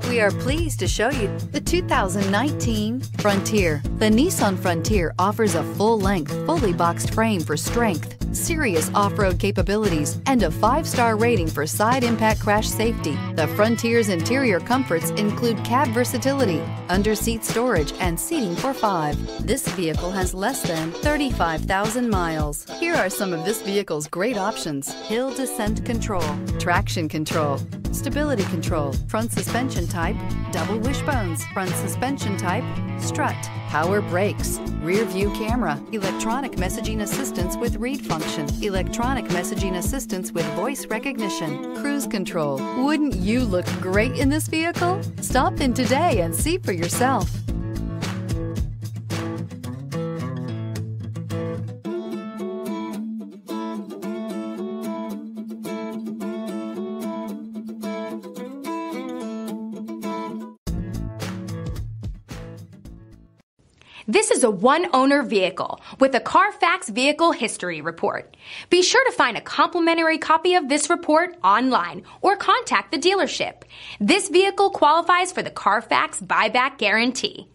We are pleased to show you the 2019 Frontier. The Nissan Frontier offers a full-length, fully boxed frame for strength, serious off-road capabilities, and a 5-star rating for side impact crash safety. The Frontier's interior comforts include cab versatility, under-seat storage, and seating for 5. This vehicle has less than 35,000 miles. Here are some of this vehicle's great options: hill descent control, traction control, stability control, front suspension type, double wishbones, front suspension type, strut, power brakes, rear view camera, electronic messaging assistance with read function, electronic messaging assistance with voice recognition, cruise control. Wouldn't you look great in this vehicle? Stop in today and see for yourself. This is a one-owner vehicle with a Carfax Vehicle History Report. Be sure to find a complimentary copy of this report online or contact the dealership. This vehicle qualifies for the Carfax Buyback Guarantee.